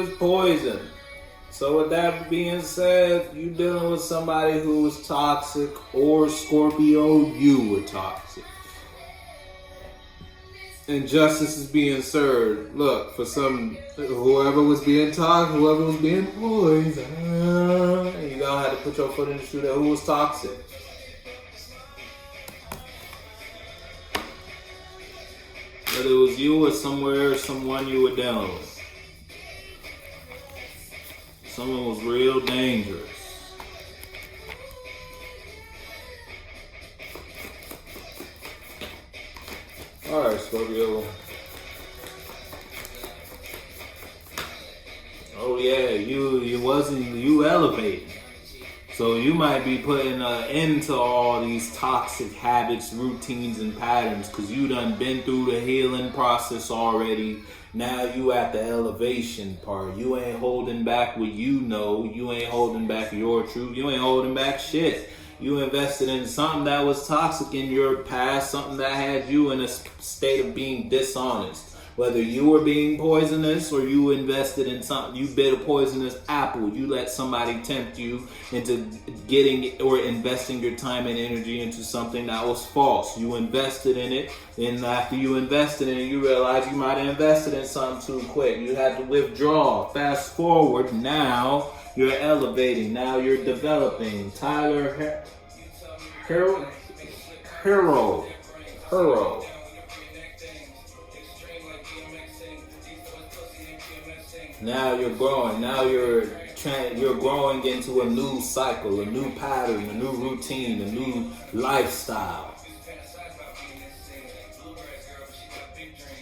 is poison. So with that being said, you dealing with somebody who is toxic, or Scorpio, you were toxic. And justice is being served. Look, for whoever was being toxic, whoever was being poisoned, you gotta have to put your foot in the shoe that who was toxic. Whether it was you or someone you were dealing with. Someone was real dangerous. Alright, Scorpio. Oh yeah, you elevated. So you might be putting an end to all these toxic habits, routines, and patterns because you done been through the healing process already. Now you at the elevation part. You ain't holding back what you know. You ain't holding back your truth. You ain't holding back shit. You invested in something that was toxic in your past, something that had you in a state of being dishonest. Whether you were being poisonous or you invested in something, you bit a poisonous apple. You let somebody tempt you into getting or investing your time and energy into something that was false. You invested in it, and after you invested in it, you realized you might have invested in something too quick. You had to withdraw. Fast forward, now you're elevating. Now you're developing. Tyler Hero. Now you're growing. Now you're growing into a new cycle, a new pattern, a new routine, a new lifestyle.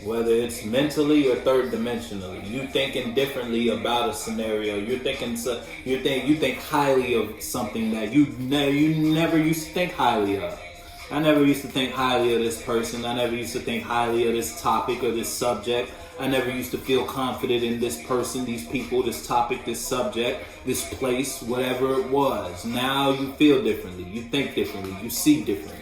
Whether it's mentally or third dimensionally, you thinking differently about a scenario. You think highly of something that you never used to think highly of. I never used to think highly of this person. I never used to think highly of this topic or this subject. I never used to feel confident in this person, these people, this topic, this subject, this place, whatever it was. Now you feel differently. You think differently. You see differently.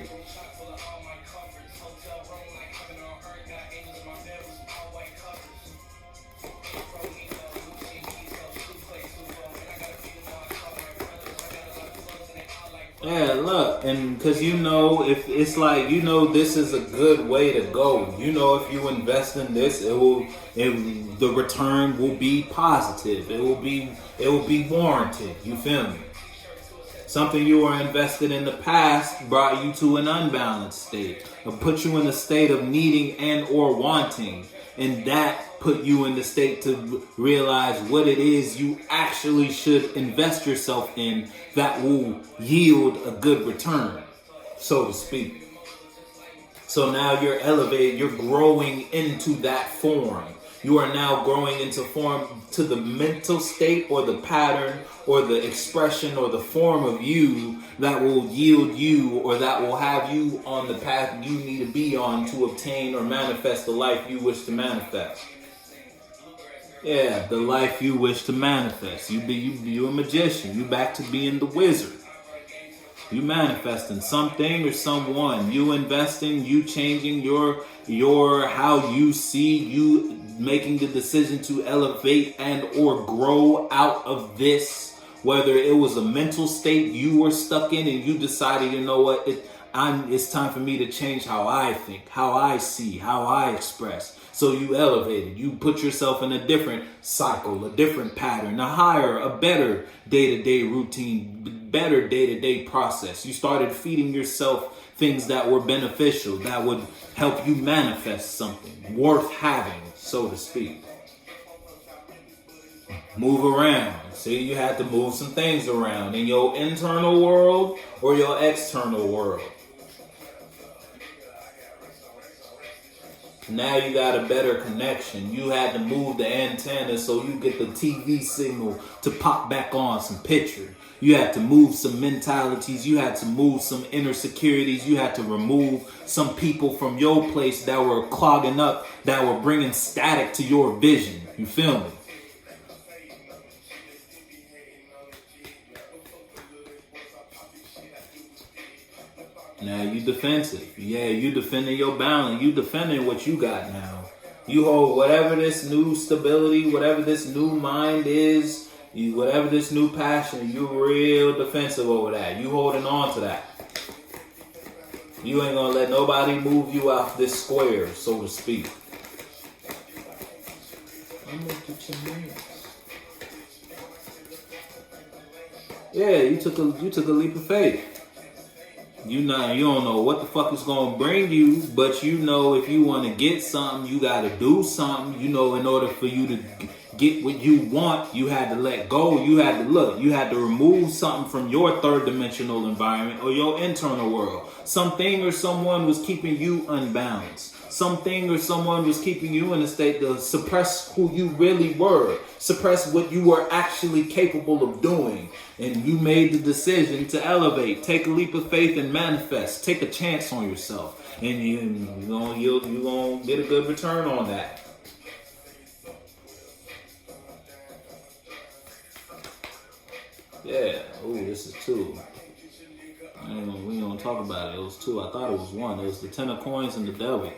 Yeah, look, and because if it's like, this is a good way to go. If you invest in this, the return will be positive. It will be warranted. You feel me? Something you were invested in the past brought you to an unbalanced state, or put you in a state of needing and or wanting, and that put you in the state to realize what it is you actually should invest yourself in that will yield a good return, so to speak. So now you're elevated, you're growing into that form. You are now growing into form to the mental state or the pattern or the expression or the form of you that will yield you, or that will have you on the path you need to be on to obtain or manifest the life you wish to manifest. Yeah, the life you wish to manifest. You a magician. You back to being the wizard. You manifesting something or someone. You investing. You changing your how you see. You making the decision to elevate and or grow out of this. Whether it was a mental state you were stuck in and you decided, it's time for me to change how I think, how I see, how I express. So you elevated. You put yourself in a different cycle, a different pattern, a better day-to-day routine, better day-to-day process. You started feeding yourself things that were beneficial, that would help you manifest something worth having, so to speak. Move around. See, you had to move some things around in your internal world or your external world. Now you got a better connection. You had to move the antenna so you get the TV signal to pop back on some picture. You had to move some mentalities. You had to move some inner securities. You had to remove some people from your place that were clogging up, that were bringing static to your vision. You feel me? Now you defensive. Yeah, you defending your balance. You defending what you got now. You hold whatever this new stability, whatever this new mind is, whatever this new passion, you real defensive over that. You holding on to that. You ain't gonna let nobody move you out this square, so to speak. I'm gonna get your nails. Yeah, you took a leap of faith. You don't know what the fuck is gonna bring you, but you know if you want to get something, you gotta do something. You know, in order for you to get what you want, you had to let go. You had to remove something from your third dimensional environment or your internal world. Something or someone was keeping you unbalanced. Something or someone was keeping you in a state to suppress who you really were, suppress what you were actually capable of doing. And you made the decision to elevate, take a leap of faith and manifest, take a chance on yourself. And you're gonna get a good return on that. Yeah, this is 2. We ain't gonna talk about it. It was 2. I thought it was 1. It was the 10 of coins and the devil.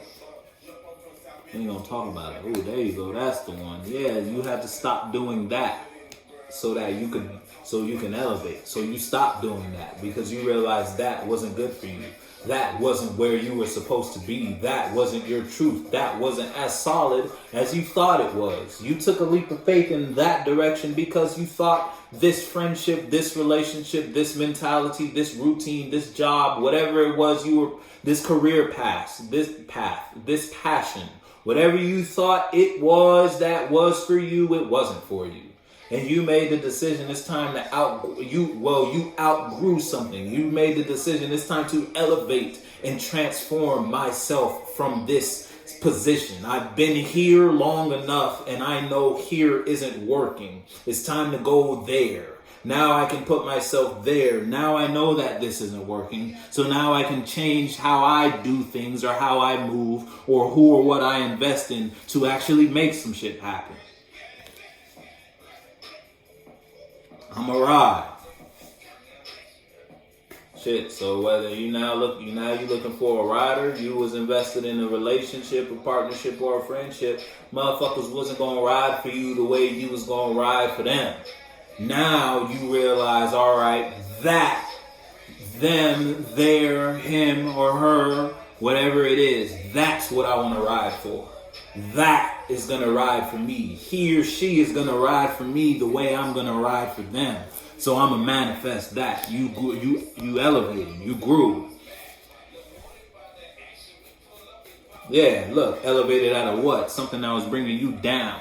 We ain't gonna talk about it. There you go. That's the one. Yeah, you had to stop doing that so you can elevate. So you stopped doing that because you realized that wasn't good for you. That wasn't where you were supposed to be. That wasn't your truth. That wasn't as solid as you thought it was. You took a leap of faith in that direction because you thought this friendship, this relationship, this mentality, this routine, this job, whatever it was this career path, this passion, whatever you thought it was that was for you, it wasn't for you. And you made the decision it's time to you outgrew something. You made the decision it's time to elevate and transform myself from this position. I've been here long enough and I know here isn't working. It's time to go there. Now I can put myself there. Now I know that this isn't working. So now I can change how I do things or how I move or who or what I invest in to actually make some shit happen. I'm a ride. Shit, so whether you looking for a rider, you was invested in a relationship, a partnership, or a friendship, motherfuckers wasn't gonna ride for you the way you was gonna ride for them. Now you realize, all right, that, them, their, him or her, whatever it is, that's what I want to ride for. That is going to ride for me. He or she is going to ride for me the way I'm going to ride for them. So I'm going to manifest that. You elevated, you grew. Yeah, look, elevated out of what? Something that was bringing you down.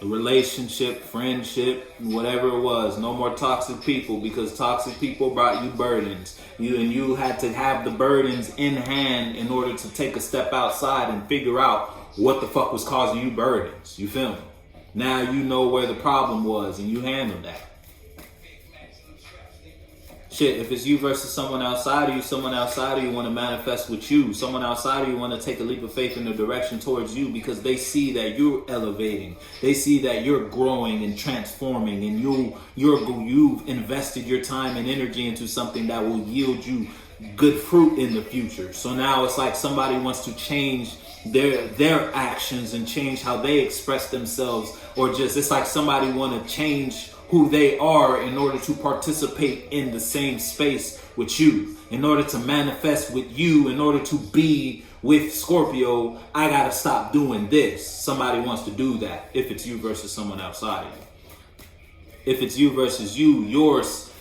A relationship, friendship, whatever it was. No more toxic people because toxic people brought you burdens. You had to have the burdens in hand in order to take a step outside and figure out what the fuck was causing you burdens. You feel me? Now you know where the problem was and you handled that. Shit, if it's you versus someone outside of you want to manifest with you. Someone outside of you want to take a leap of faith in the direction towards you because they see that you're elevating. They see that you're growing and transforming and you've invested your time and energy into something that will yield you good fruit in the future. So now it's like somebody wants to change their actions and change how they express themselves, or just it's like somebody want to change who they are in order to participate in the same space with you, in order to manifest with you, in order to be with Scorpio. I gotta stop doing this. Somebody wants to do that. If it's you versus someone outside of you. If it's you versus you,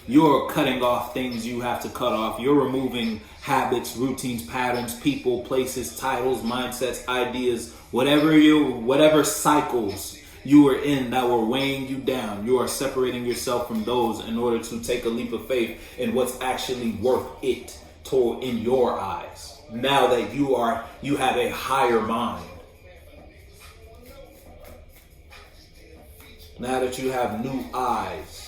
you're cutting off things you have to cut off. You're removing habits, routines, patterns, people, places, titles, mindsets, ideas, whatever cycles you were in that were weighing you down. You are separating yourself from those in order to take a leap of faith in what's actually worth it in your eyes. Now that you have a higher mind. Now that you have new eyes.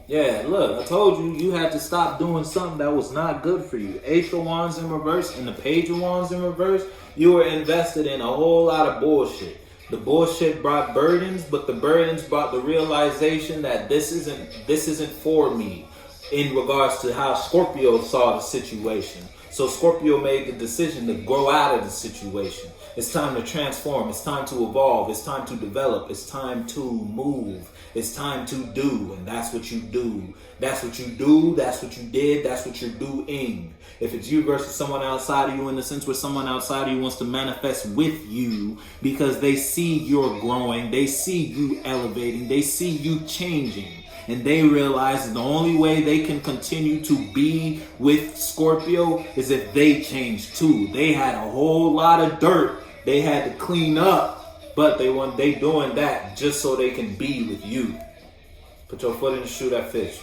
Yeah, look, I told you had to stop doing something that was not good for you. Ace of Wands in reverse and the Page of Wands in reverse. You were invested in a whole lot of bullshit. The bullshit brought burdens, but the burdens brought the realization that this isn't for me in regards to how Scorpio saw the situation. So Scorpio made the decision to grow out of the situation. It's time to transform. It's time to evolve. It's time to develop. It's time to move. It's time to do. And that's what you do. That's what you do. That's what you did. That's what you're doing. If it's you versus someone outside of you, in the sense where someone outside of you wants to manifest with you because they see you're growing, they see you elevating, they see you changing, and they realize the only way they can continue to be with Scorpio is if they change too. They had a whole lot of dirt they had to clean up, but they doing that just so they can be with you. Put your foot in the shoe, that fish.